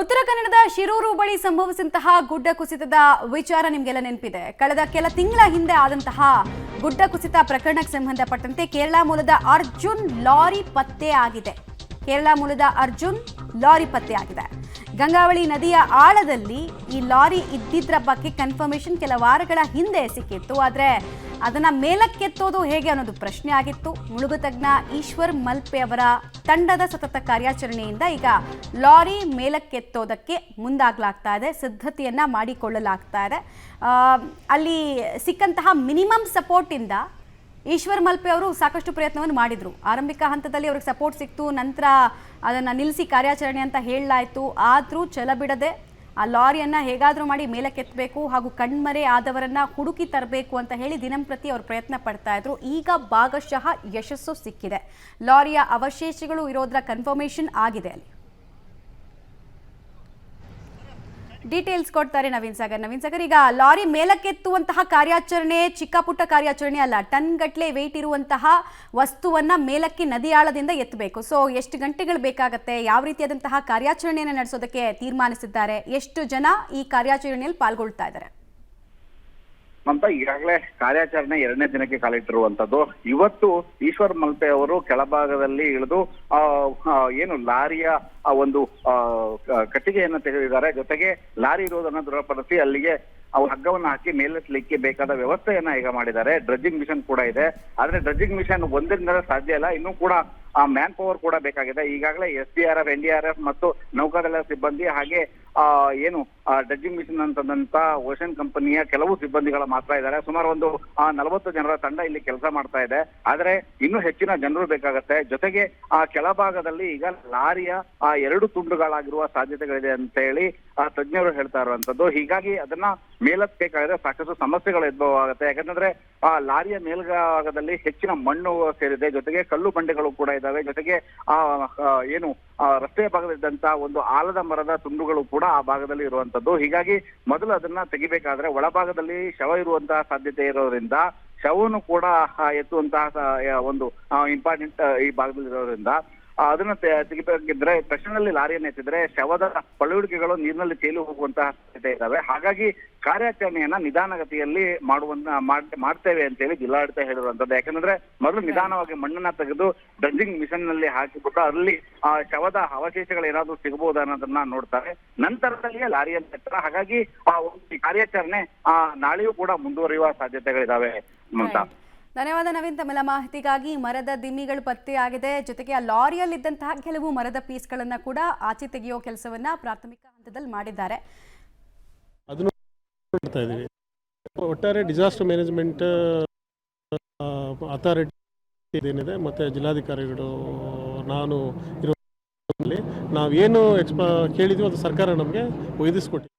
ಉತ್ತರ ಕನ್ನಡದ ಶಿರೂರು ಬಳಿ ಸಂಭವಿಸಿದಂತಹ ಗುಡ್ಡ ಕುಸಿತದ ವಿಚಾರ ನಿಮಗೆಲ್ಲ ನೆನಪಿದೆ. ಕಳೆದ ಕೆಲ ತಿಂಗಳ ಹಿಂದೆ ಆದಂತಹ ಗುಡ್ಡ ಕುಸಿತ ಪ್ರಕರಣಕ್ಕೆ ಸಂಬಂಧಪಟ್ಟಂತೆ ಕೇರಳ ಮೂಲದ ಅರ್ಜುನ್ ಲಾರಿ ಪತ್ತೆ ಆಗಿದೆ. ಗಂಗಾವಳಿ ನದಿಯ ಆಳದಲ್ಲಿ ಈ ಲಾರಿ ಇದ್ದಿದ್ರ ಬಗ್ಗೆ ಕನ್ಫರ್ಮೇಷನ್ ಕೆಲ ವಾರಗಳ ಹಿಂದೆ ಸಿಕ್ಕಿತ್ತು. ಆದರೆ ಅದನ್ನ ಮೇಲಕ್ಕೆತ್ತೋದು ಹೇಗೆ ಅನ್ನೋದು ಪ್ರಶ್ನೆ ಆಗಿತ್ತು. ಮುಳುಗು ತಜ್ಞ ಈಶ್ವರ್ ಮಲ್ಪೆ ಅವರ ತಂಡದ ಸತತ ಕಾರ್ಯಾಚರಣೆಯಿಂದ ಈಗ ಲಾರಿ ಮೇಲಕ್ಕೆತ್ತೋದಕ್ಕೆ ಮುಂದಾಗಲಾಗ್ತಾ ಇದೆ, ಸಿದ್ಧತೆಯನ್ನ ಮಾಡಿಕೊಳ್ಳಲಾಗ್ತಾ ಇದೆ. ಅಲ್ಲಿ ಸಿಕ್ಕಂತಹ ಮಿನಿಮಮ್ ಸಪೋರ್ಟ್ ಇಂದ ಈಶ್ವರ್ ಮಲ್ಪೆ ಅವರು ಸಾಕಷ್ಟು ಪ್ರಯತ್ನವನ್ನು ಮಾಡಿದ್ರು. ಆರಂಭಿಕ ಹಂತದಲ್ಲಿ ಅವ್ರಿಗೆ ಸಪೋರ್ಟ್ ಸಿಕ್ತು, ನಂತರ ಅದನ್ನು ನಿಲ್ಲಿಸಿ ಕಾರ್ಯಾಚರಣೆ ಅಂತ ಹೇಳಲಾಯಿತು. ಆದರೂ ಛಲ ಬಿಡದೆ ಆ ಲಾರಿಯನ್ನು ಹೇಗಾದರೂ ಮಾಡಿ ಮೇಲಕ್ಕೆತ್ತಬೇಕು ಹಾಗೂ ಕಣ್ಮರೆ ಆದವರನ್ನ ಹುಡುಕಿ ತರಬೇಕು ಅಂತ ಹೇಳಿ ದಿನಂಪ್ರತಿ ಅವರು ಪ್ರಯತ್ನ ಪಡ್ತಾ ಇದ್ರು. ಈಗ ಭಾಗಶಃ ಯಶಸ್ಸು ಸಿಕ್ಕಿದೆ. ಲಾರಿಯ ಅವಶೇಷಗಳು ಇರೋದ್ರ ಕನ್ಫರ್ಮೇಷನ್ ಆಗಿದೆ. ಅಲ್ಲಿ ಡೀಟೇಲ್ಸ್ ಕೊಡ್ತಾರೆ ನವೀನ್ ಸಾಗರ್. ಈಗ ಲಾರಿ ಮೇಲಕ್ಕೆತ್ತುವಂತಹ ಕಾರ್ಯಾಚರಣೆ ಚಿಕ್ಕ ಪುಟ್ಟ ಕಾರ್ಯಾಚರಣೆ ಅಲ್ಲ, ಟನ್ ಗಟ್ಟಲೆ ವೇಟ್ ಇರುವಂತಹ ವಸ್ತುವನ್ನ ಮೇಲಕ್ಕೆ ನದಿಯಾಳದಿಂದ ಎತ್ತಬೇಕು. ಸೊ ಎಷ್ಟು ಗಂಟೆಗಳು ಬೇಕಾಗುತ್ತೆ, ಯಾವ ರೀತಿಯಾದಂತಹ ಕಾರ್ಯಾಚರಣೆಯನ್ನು ನಡೆಸೋದಕ್ಕೆ ತೀರ್ಮಾನಿಸಿದ್ದಾರೆ, ಎಷ್ಟು ಜನ ಈ ಕಾರ್ಯಾಚರಣೆಯಲ್ಲಿ ಪಾಲ್ಗೊಳ್ತಾ ಇದ್ದಾರೆ? ಮಮತಾ, ಈಗಾಗಲೇ ಕಾರ್ಯಾಚರಣೆ 2ನೇ ದಿನಕ್ಕೆ ಕಾಲಿಟ್ಟಿರುವಂತದ್ದು. ಇವತ್ತು ಈಶ್ವರ್ ಮಲ್ಪೆ ಅವರು ಕೆಳಭಾಗದಲ್ಲಿ ಇಳಿದು ಏನು ಲಾರಿಯ ಒಂದು ಕಟ್ಟಿಗೆಯನ್ನು ತೆಗೆದಿದ್ದಾರೆ. ಜೊತೆಗೆ ಲಾರಿ ಇರುವುದನ್ನು ದೃಢಪಡಿಸಿ ಅಲ್ಲಿಗೆ ಅವ್ರ ಹಗ್ಗವನ್ನು ಹಾಕಿ ಮೇಲೆತ್ತಲಿಕ್ಕೆ ಬೇಕಾದ ವ್ಯವಸ್ಥೆಯನ್ನ ಈಗ ಮಾಡಿದ್ದಾರೆ. ಡ್ರಜ್ಜಿಂಗ್ ಮಿಷನ್ ಕೂಡ ಇದೆ. ಆದ್ರೆ ಡ್ರಜ್ಜಿಂಗ್ ಮಿಷನ್ ಒಂದರಿಂದ ಸಾಧ್ಯ ಇಲ್ಲ, ಇನ್ನೂ ಕೂಡ ಮ್ಯಾನ್ ಪವರ್ ಕೂಡ ಬೇಕಾಗಿದೆ. ಈಗಾಗಲೇ SDRF, NDRF ಮತ್ತು ನೌಕಾದಳ ಸಿಬ್ಬಂದಿ ಹಾಗೆ ಏನು ಡ್ರಜ್ಜಿಂಗ್ ಮಿಷನ್ ಅಂತಂದಂತ ಓಷನ್ ಕಂಪನಿಯ ಕೆಲವು ಸಿಬ್ಬಂದಿಗಳ ಮಾತ್ರ ಇದ್ದಾರೆ. ಸುಮಾರು ಒಂದು 40 ಜನರ ತಂಡ ಇಲ್ಲಿ ಕೆಲಸ ಮಾಡ್ತಾ ಇದೆ. ಆದ್ರೆ ಇನ್ನೂ ಹೆಚ್ಚಿನ ಜನರು ಬೇಕಾಗತ್ತೆ. ಜೊತೆಗೆ ಕೆಳಭಾಗದಲ್ಲಿ ಈಗ ಲಾರಿಯ 2 ತುಂಡುಗಳಾಗಿರುವ ಸಾಧ್ಯತೆಗಳಿದೆ ಅಂತ ಹೇಳಿ ತಜ್ಞರು ಹೇಳ್ತಾ ಇರುವಂತದ್ದು. ಹೀಗಾಗಿ ಅದನ್ನ ಮೇಲತ್ತಬೇಕಾದ್ರೆ ಸಾಕಷ್ಟು ಸಮಸ್ಯೆಗಳು ಉದ್ಭವ ಆಗುತ್ತೆ. ಯಾಕಂದ್ರೆ ಲಾರಿಯ ಮೇಲ್ಭಾಗದಲ್ಲಿ ಹೆಚ್ಚಿನ ಮಣ್ಣು ಸೇರಿದೆ, ಜೊತೆಗೆ ಕಲ್ಲು ಬಂಡೆಗಳು ಕೂಡ ಇದಾವೆ. ಜೊತೆಗೆ ಏನು ರಸ್ತೆಯ ಭಾಗದಲ್ಲಿದ್ದಂತ ಒಂದು ಆಲದ ಮರದ ತುಂಡುಗಳು ಕೂಡ ಆ ಭಾಗದಲ್ಲಿ ಇರುವಂತದ್ದು. ಹೀಗಾಗಿ ಮೊದಲು ಅದನ್ನ ತೆಗಿಬೇಕಾದ್ರೆ ಒಳಭಾಗದಲ್ಲಿ ಶವ ಇರುವಂತಹ ಸಾಧ್ಯತೆ ಇರೋದ್ರಿಂದ ಶವವನ್ನು ಕೂಡ ಎತ್ತುವಂತಹ ಒಂದು ಇಂಪಾರ್ಟೆಂಟ್ ಈ ಭಾಗದಲ್ಲಿ ಇರೋದ್ರಿಂದ ಅದನ್ನ ತೆಗಿಬೇಕಿದ್ರೆ ತಕ್ಷಣದಲ್ಲಿ ಲಾರಿಯನ್ನು ಎತ್ತಿದ್ರೆ ಶವದ ಪಳುವಳಿಕೆಗಳು ನೀರಿನಲ್ಲಿ ತೇಲಿ ಹೋಗುವಂತಹ ಸಾಧ್ಯತೆ ಇದ್ದಾವೆ. ಹಾಗಾಗಿ ಕಾರ್ಯಾಚರಣೆಯನ್ನ ನಿಧಾನಗತಿಯಲ್ಲಿ ಮಾಡ್ತೇವೆ ಅಂತ ಹೇಳಿ ಜಿಲ್ಲಾಡಳಿತ ಹೇಳಿರುವಂತದ್ದು. ಯಾಕಂದ್ರೆ ಮೊದಲು ನಿಧಾನವಾಗಿ ಮಣ್ಣನ್ನ ತೆಗೆದು ಡ್ರಜ್ಜಿಂಗ್ ಮಿಷನ್ ನಲ್ಲಿ ಹಾಕಿಬಿಟ್ಟು ಅಲ್ಲಿ ಶವದ ಅವಶೇಷಗಳು ಏನಾದ್ರು ಸಿಗಬಹುದು ಅನ್ನೋದನ್ನ ನೋಡ್ತಾರೆ. ನಂತರದಲ್ಲಿಯೇ ಲಾರಿಯನ್ನು ಎತ್ತರ. ಹಾಗಾಗಿ ಕಾರ್ಯಾಚರಣೆ ನಾಳೆಯೂ ಕೂಡ ಮುಂದುವರಿಯುವ ಸಾಧ್ಯತೆಗಳಿದಾವೆ. ಮಮತಾ, ಧನ್ಯವಾದ ನವೀನ್. ತಮ್ಮೆಲ್ಲ ಮಾಹಿತಿಗಾಗಿ. ಮರದ ದಿಮ್ಮಿಗಳು ಪತ್ತೆಯಾಗಿದೆ, ಜೊತೆಗೆ ಆ ಲಾರಿಯಲ್ಲಿದ್ದಂತಹ ಕೆಲವು ಮರದ ಪೀಸ್ಗಳನ್ನ ಕೂಡ ಆಚೆ ತೆಗೆಯೋ ಕೆಲಸವನ್ನ ಪ್ರಾಥಮಿಕ ಹಂತದಲ್ಲಿ ಮಾಡಿದ್ದಾರೆ. ಅದನ್ನು ಮಾಡ್ತಾ ಇದ್ದೀವಿ. ಒಟ್ಟಾರೆ ಡಿಸಾಸ್ಟರ್ ಮ್ಯಾನೇಜ್ಮೆಂಟ್ ಅಥಾರಿಟಿ ಏನಿದೆ ಮತ್ತು ಜಿಲ್ಲಾಧಿಕಾರಿಗಳು ನಾನು ಇರೋ ನಾವೇನು ಕೇಳಿದ್ವಿ ಅದು ಸರ್ಕಾರ ನಮಗೆ ಒದಗಿಸ್ಕೊಟ್ಟಿದೆ.